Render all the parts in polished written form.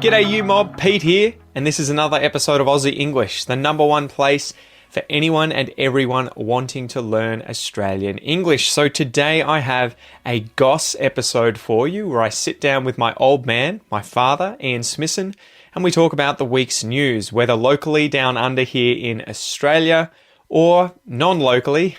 G'day you mob, Pete here, and this is another episode of Aussie English, the number one place for anyone and everyone wanting to learn Australian English. So today I have a Goss episode for you where I sit down with my old man, my father, Ian Smisson, and we talk about the week's news, whether locally down under here in Australia or non-locally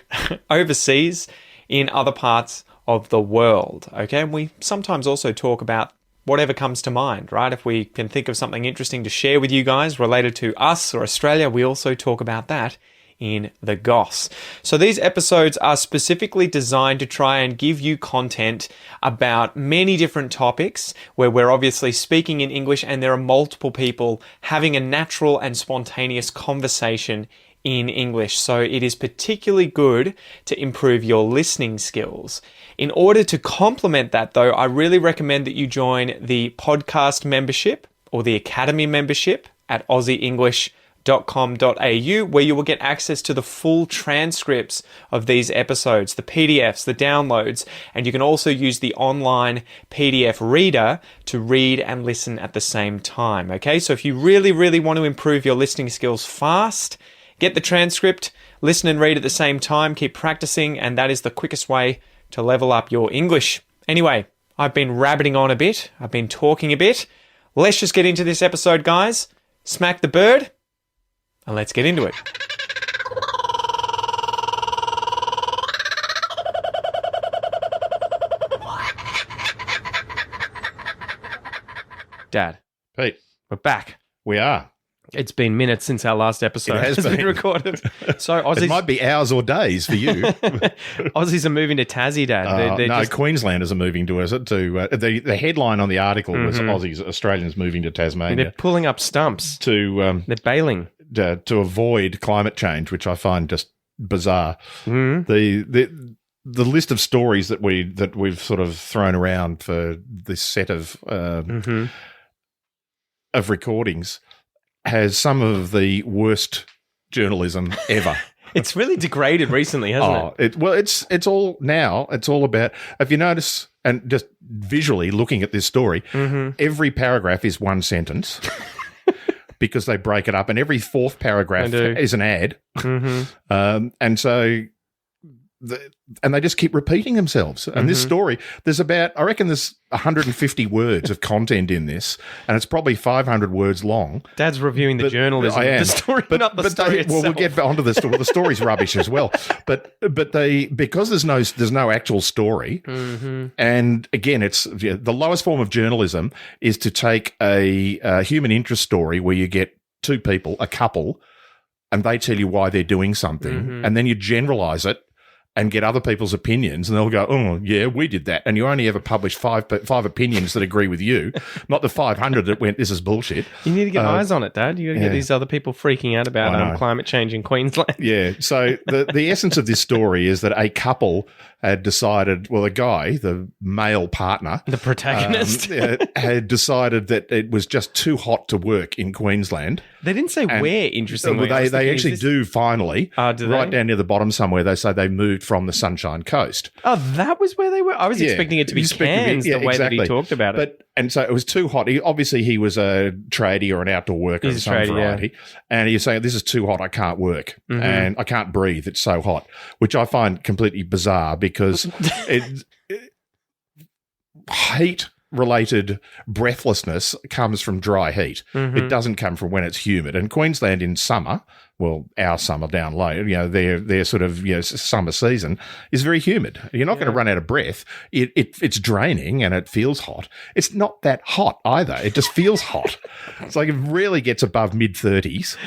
overseas in other parts of the world. Okay, and we sometimes also talk about whatever comes to mind, right? If we can think of something interesting to share with you guys related to us or Australia, we also talk about that in the Goss. So these episodes are specifically designed to try and give you content about many different topics where we're obviously speaking in English and there are multiple people having a natural and spontaneous conversation in English. So it is particularly good to improve your listening skills. In order to complement that though, I really recommend that you join the podcast membership or the academy membership at aussieenglish.com.au, where you will get access to the full transcripts of these episodes, the PDFs, the downloads, and you can also use the online PDF reader to read and listen at the same time. Okay, so if you really want to improve your listening skills fast, get the transcript, listen and read at the same time, keep practicing, and that is the quickest way to level up your English. Anyway, I've been rabbiting on a bit. I've been talking a bit. Let's just get into this episode, guys. Smack the bird, and let's get into it. Dad, Pete, we're back. we are. It's been minutes since our last episode It has been recorded. So Aussies, It might be hours or days for you. Aussies are moving to Tassie, Dad. They're No, just- Queenslanders are moving to us. The headline on the article was Australians moving to Tasmania they're pulling up stumps. to They're bailing. avoid climate change, which I find just bizarre. Mm-hmm. The list of stories that we've sort of thrown around for this set of recordings has some of the worst journalism ever. It's really degraded recently, hasn't it? It's all now. It's all about. If you notice, and just visually looking at this story, every paragraph is one sentence because they break it up, and every fourth paragraph is an ad, and so. And they just keep repeating themselves. And this story, there's 150 words of content in this, and it's probably 500 words long. Dad's reviewing the journalism of the story, not the story itself. Well, we'll get onto the story. The story's rubbish as well. But because there's no actual story, and again, it's the lowest form of journalism is to take a human interest story where you get two people, a couple, and they tell you why they're doing something, and then you generalize it and get other people's opinions, and they'll go, oh, yeah, we did that. And you only ever publish five opinions that agree with you, not the 500 that went, this is bullshit. You need to get eyes on it, Dad. You got to get these other people freaking out about climate change in Queensland. Yeah. So the essence of this story is that a couple had decided, well, a guy, the male partner, the protagonist, had decided that it was just too hot to work in Queensland. They didn't say where, interestingly. They actually do finally. Do right they? Down near the bottom somewhere, they say they moved from the Sunshine Coast. Oh, that was where they were? I was expecting it to be Cairns, the way that he talked about it. And so it was too hot. Obviously, he was a tradie or an outdoor worker of some variety. Yeah. And he's saying, this is too hot. I can't work. And I can't breathe. It's so hot, which I find completely bizarre because heat-related breathlessness comes from dry heat. It doesn't come from when it's humid. And Queensland in summer, well, our summer down low, their sort of summer season is very humid. You're not going to run out of breath. It's draining and it feels hot. It's not that hot either. It just feels hot. It's like it really gets above mid-30s.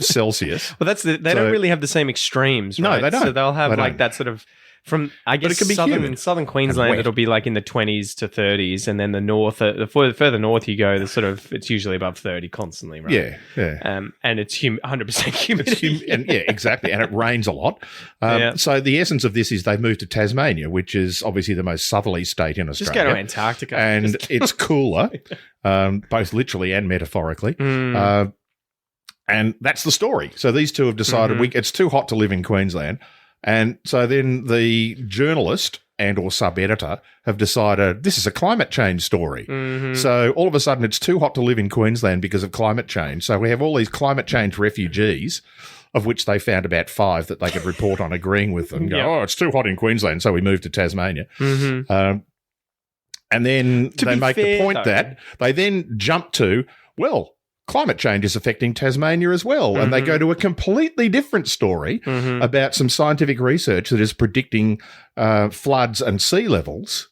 Celsius. Well, they don't really have the same extremes, right? No, they don't. So they'll have that sort of from, I guess, it can be southern Queensland, it'll be like in the 20s to 30s, and then the north, the further north you go, it's usually above 30 constantly, right? Yeah. And it's 100% humidity. Exactly. And it rains a lot. So the essence of this is they've moved to Tasmania, which is obviously the most southerly state in Australia. Just go to Antarctica. And it's cooler, both literally and metaphorically. And that's the story. So these two have decided it's too hot to live in Queensland. And so then the journalist and or sub-editor have decided this is a climate change story. So all of a sudden it's too hot to live in Queensland because of climate change. So we have all these climate change refugees, of which they found about 5 that they could report on agreeing with them. Go, oh, it's too hot in Queensland, so we moved to Tasmania. And then they make the point that they then jump to, well, climate change is affecting Tasmania as well. And they go to a completely different story about some scientific research that is predicting floods and sea levels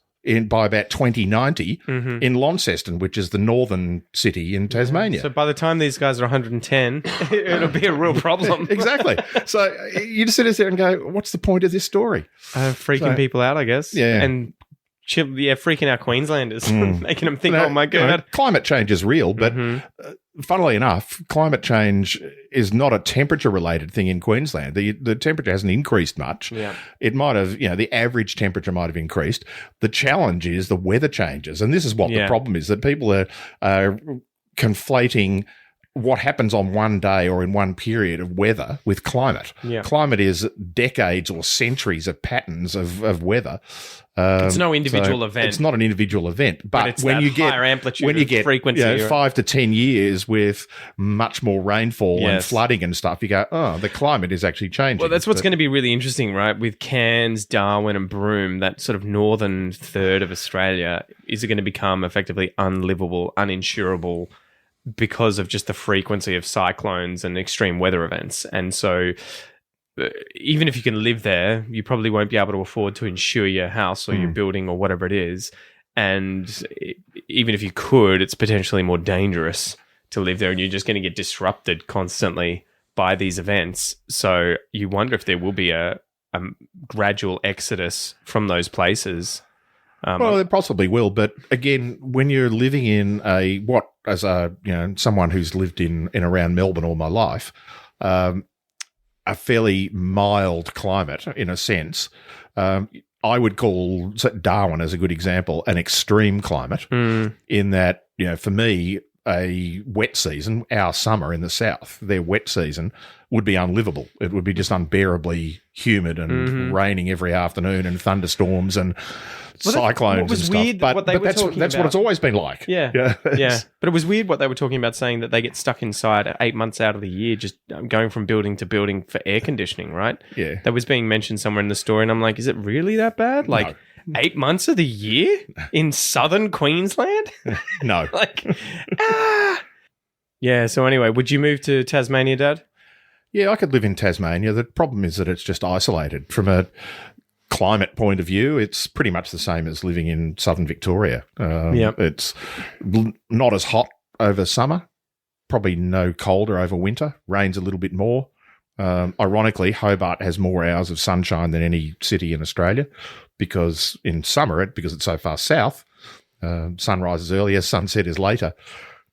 by about 2090 in Launceston, which is the northern city in Tasmania. So by the time these guys are 110, it'll be a real problem. Exactly. So you just sit there and go, what's the point of this story? Freaking people out, I guess. Yeah. And freaking out Queenslanders, making them think, oh my God. Climate change is real, but funnily enough, climate change is not a temperature-related thing in Queensland. The temperature hasn't increased much. Yeah. It might have, the average temperature might have increased. The challenge is the weather changes, and this is what the problem is, that people are conflating what happens on one day or in one period of weather with climate. Yeah. Climate is decades or centuries of patterns of weather. It's no individual event. It's not an individual event, but it's when you get higher amplitude, frequency, 5 to 10 years with much more rainfall and flooding and stuff, you go, oh, the climate is actually changing. Well, that's what's going to be really interesting, right? With Cairns, Darwin, and Broome, that sort of northern third of Australia, is it going to become effectively unlivable, uninsurable because of just the frequency of cyclones and extreme weather events? And so even if you can live there, you probably won't be able to afford to insure your house or your building or whatever it is. And even if you could, it's potentially more dangerous to live there, and you're just going to get disrupted constantly by these events. So you wonder if there will be a gradual exodus from those places. Well, it possibly will, but again, when you're living in someone who's lived in around Melbourne all my life, a fairly mild climate in a sense. I would call Darwin as a good example an extreme climate in that, for me, a wet season, our summer in the south, their wet season would be unlivable. It would be just unbearably humid and raining every afternoon and thunderstorms and cyclones and stuff. Weird, but that's what it's always been like. Yeah. But it was weird what they were talking about, saying that they get stuck inside 8 months out of the year, just going from building to building for air conditioning, right? Yeah. That was being mentioned somewhere in the story, and I'm like, is it really that bad? Like, no. 8 months of the year in southern Queensland? No. Yeah, so anyway, would you move to Tasmania, Dad? Yeah, I could live in Tasmania. The problem is that it's just isolated. From a climate point of view, it's pretty much the same as living in southern Victoria. It's not as hot over summer, probably no colder over winter, rains a little bit more. Ironically, Hobart has more hours of sunshine than any city in Australia because in summer, because it's so far south, sun rises earlier, sunset is later.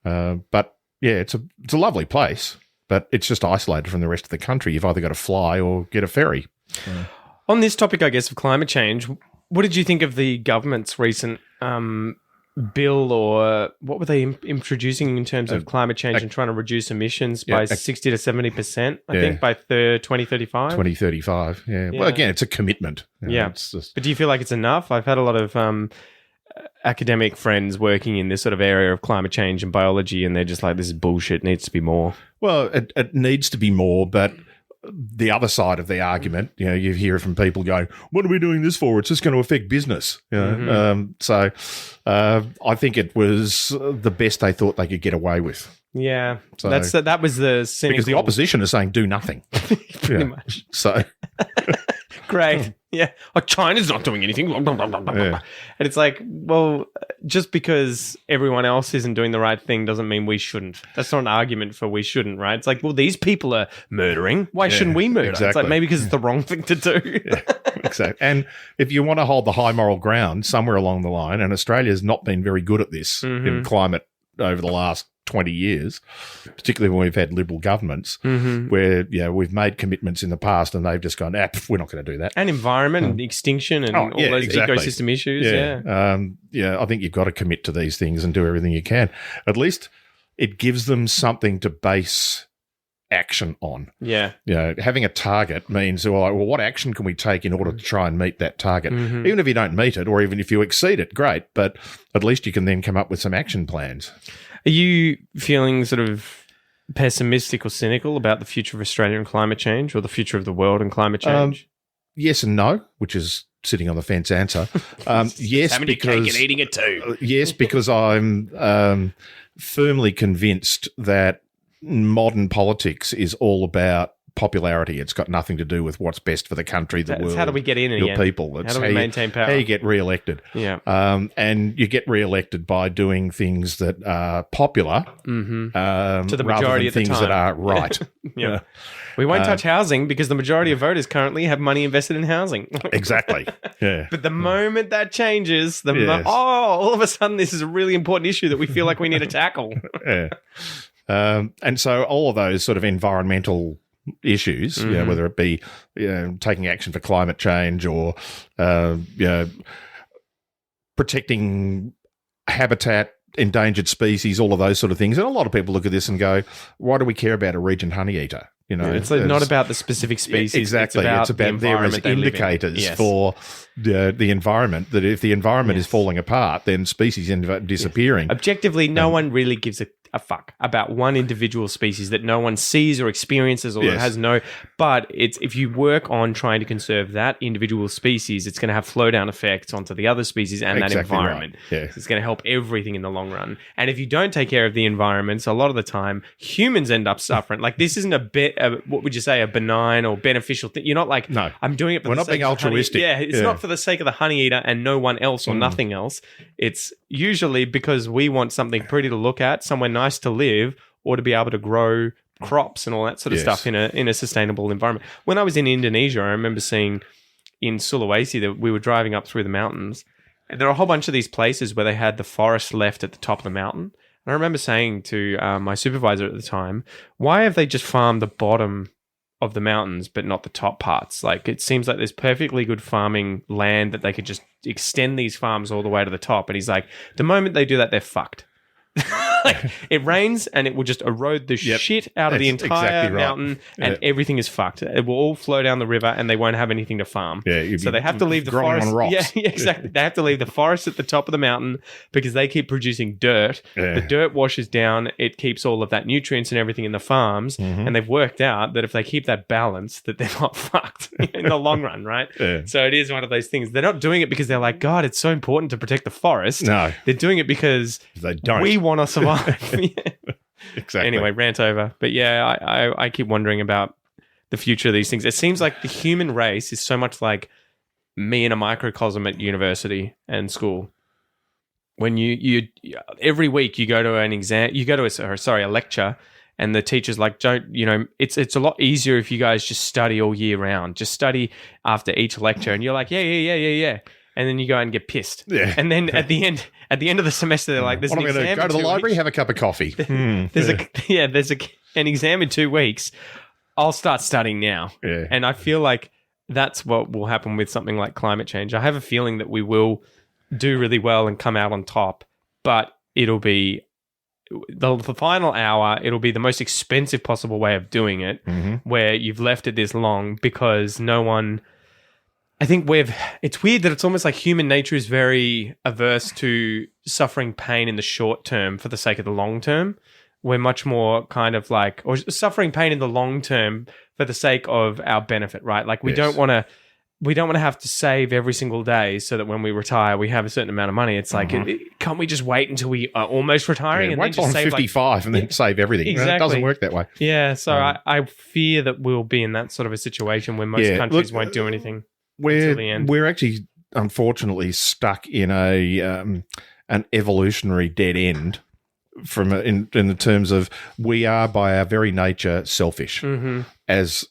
But yeah, it's a lovely place, but it's just isolated from the rest of the country. You've either got to fly or get a ferry. On this topic, I guess, of climate change, what did you think of the government's recent bill, or what were they introducing in terms of climate change and trying to reduce emissions by 60 to 70%, I think, by 2035? 2035, yeah. Well, again, it's a commitment. But do you feel like it's enough? I've had a lot of academic friends working in this sort of area of climate change and biology, and they're just like, this is bullshit, it needs to be more. Well, it needs to be more, but the other side of the argument, you hear from people going, what are we doing this for? It's just going to affect business. So I think it was the best they thought they could get away with. Yeah, so that was the cynical... Because the opposition is saying do nothing. Pretty much. So... Great. Yeah. Oh, China's not doing anything. And it's like, well, just because everyone else isn't doing the right thing doesn't mean we shouldn't. That's not an argument for we shouldn't, right? It's like, well, these people are murdering. Why shouldn't we murder? Exactly. It's like, maybe because it's the wrong thing to do. Exactly. And if you want to hold the high moral ground somewhere along the line, and Australia's not been very good at this in climate over the last 20 years, particularly when we've had Liberal governments, where we've made commitments in the past and they've just gone, we're not going to do that. And environment and extinction and all those ecosystem issues. I think you've got to commit to these things and do everything you can. At least it gives them something to base action on. Yeah. Having a target means, well, what action can we take in order to try and meet that target? Even if you don't meet it, or even if you exceed it, great. But at least you can then come up with some action plans. Are you feeling sort of pessimistic or cynical about the future of Australia and climate change, or the future of the world and climate change? Yes and no, which is sitting on the fence answer. Yes, having your cake and eating it too. Yes, because I'm firmly convinced that modern politics is all about popularity. It's got nothing to do with what's best for the country, the world. How do we get in your again? people. How do we maintain power? How you get re-elected. Yeah. And you get re-elected by doing things that are popular to the rather majority than at the things time. that are right. Yeah. We won't touch housing because the majority of voters currently have money invested in housing. Exactly. Yeah. But the moment that changes, Yes. all of a sudden this is a really important issue that we feel like we need to tackle. Yeah. And so all of those sort of environmental issues, whether it be taking action for climate change or protecting habitat, endangered species, all of those sort of things. And a lot of people look at this and go, why do we care about a regent honeyeater? It's not about the specific species. Exactly. It's about there is indicators for the environment, that if the environment is falling apart, then species end up disappearing. Objectively, no one really gives a fuck about one individual species that no one sees or experiences or has no. But it's if you work on trying to conserve that individual species, it's going to have flow down effects onto the other species and that environment. Right. Yeah. So it's going to help everything in the long run. And if you don't take care of the environments, a lot of the time humans end up suffering. Like this isn't what would you say, a benign or beneficial thing. You're not like, no, I'm doing it for we're the not sake being of altruistic. It's not for the sake of the honey eater and no one else or nothing else. It's usually because we want something pretty to look at, somewhere nice to live, or to be able to grow crops and all that sort of stuff in a sustainable environment. When I was in Indonesia, I remember seeing in Sulawesi that we were driving up through the mountains, and there are a whole bunch of these places where they had the forest left at the top of the mountain. And I remember saying to my supervisor at the time, why have they just farmed the bottom of the mountains but not the top parts? Like, it seems like there's perfectly good farming land that they could just extend these farms all the way to the top. And he's like, the moment they do that, they're fucked. Like, it rains and it will just erode the shit out of the entire mountain, and everything is fucked. It will all flow down the river and they won't have anything to farm. So they have to leave the forest. Yeah, exactly. They have to leave the forest at the top of the mountain because they keep producing dirt. The dirt washes down. It keeps all of that nutrients and everything in the farms. And they've worked out that if they keep that balance, that they're not fucked in the long run, right? So it is one of those things. They're not doing it because they're like, God, it's so important to protect the forest. No. They're doing it because they don't. We want to survive. Exactly. Anyway, rant over. But yeah, I keep wondering about the future of these things. It seems like the human race is so much like me in a microcosm at university and school. When you every week you go to an exam, you go to a lecture, and the teacher's like, it's a lot easier if you guys just study all year round. Just study after each lecture, and you're like, yeah. And then you go out and get pissed. Yeah. And then at the end of the semester, they're like, "There's an exam. Go to the library, have a cup of coffee." There's an exam in 2 weeks. I'll start studying now. Yeah. And I feel like that's what will happen with something like climate change. I have a feeling that we will do really well and come out on top, but it'll be the final hour. It'll be the most expensive possible way of doing it, where you've left it this long because no one. I think it's weird that it's almost like human nature is very averse to suffering pain in the short term for the sake of the long term. We're much more kind of like, or suffering pain in the long term for the sake of our benefit, right? Like we don't want to have to save every single day so that when we retire, we have a certain amount of money. It's like, can't we just wait until we are almost retiring and wait then just save 55 and then save everything? Exactly. It doesn't work that way. Yeah. So I fear that we'll be in that sort of a situation where most countries won't do anything. We're actually, unfortunately, stuck in an evolutionary dead end in the terms of we are by our very nature selfish as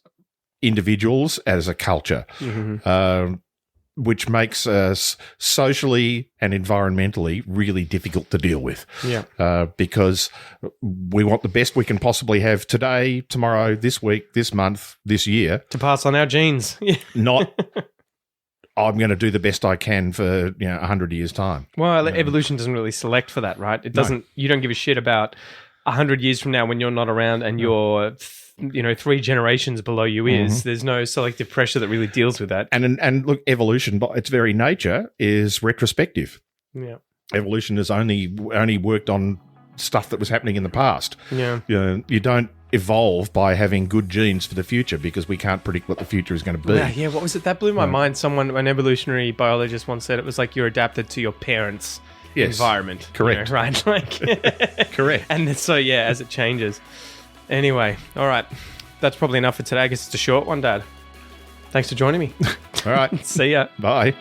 individuals, as a culture, which makes us socially and environmentally really difficult to deal with. Yeah, because we want the best we can possibly have today, tomorrow, this week, this month, this year, to pass on our genes. Not. I'm going to do the best I can for 100 years' time. Well, evolution doesn't really select for that, right? It doesn't. No. You don't give a shit about 100 years from now when you're not around and you're 3 generations below you is, there's no selective pressure that really deals with that. And look, evolution by its very nature is retrospective. Yeah. Evolution has only worked on stuff that was happening in the past. Yeah. You don't evolve by having good genes for the future because we can't predict what the future is going to be. Yeah, what was it? That blew my mind. An evolutionary biologist once said it was like you're adapted to your parents' environment. Correct. Right? Like Correct. And so, as it changes. Anyway, all right. That's probably enough for today. I guess it's a short one, Dad. Thanks for joining me. All right. See ya. Bye.